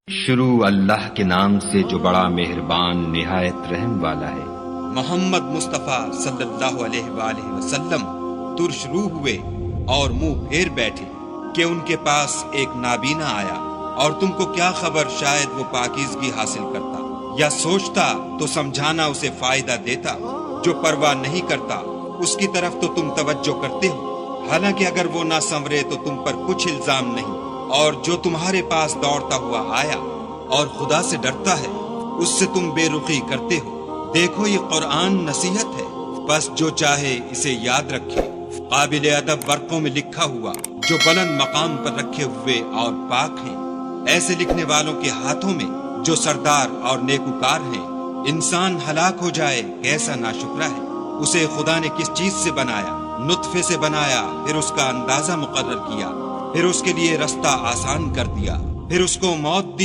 شروع اللہ کے نام سے جو بڑا مہربان نہایت رحم والا ہے۔ محمد مصطفیٰ صلی اللہ علیہ وآلہ وسلم ترش روح ہوئے اور منہ پھیر بیٹھے کہ ان کے پاس ایک نابینا آیا، اور تم کو کیا خبر شاید وہ پاکیزگی حاصل کرتا یا سوچتا تو سمجھانا اسے فائدہ دیتا۔ جو پرواہ نہیں کرتا اس کی طرف تو تم توجہ کرتے ہو، حالانکہ اگر وہ نہ سنورے تو تم پر کچھ الزام نہیں۔ اور جو تمہارے پاس دوڑتا ہوا آیا اور خدا سے ڈرتا ہے اس سے تم بے رخی کرتے ہو۔ دیکھو یہ قرآن نصیحت ہے، بس جو چاہے اسے یاد رکھے۔ قابل ادب ورقوں میں لکھا ہوا جو بلند مقام پر رکھے ہوئے اور پاک ہیں، ایسے لکھنے والوں کے ہاتھوں میں جو سردار اور نیکوکار ہیں۔ انسان ہلاک ہو جائے کیسا ناشکرا ہے۔ اسے خدا نے کس چیز سے بنایا؟ نطفے سے بنایا، پھر اس کا اندازہ مقرر کیا، پھر اس کے لیے رستہ آسان کر دیا، پھر اس کو موت دی۔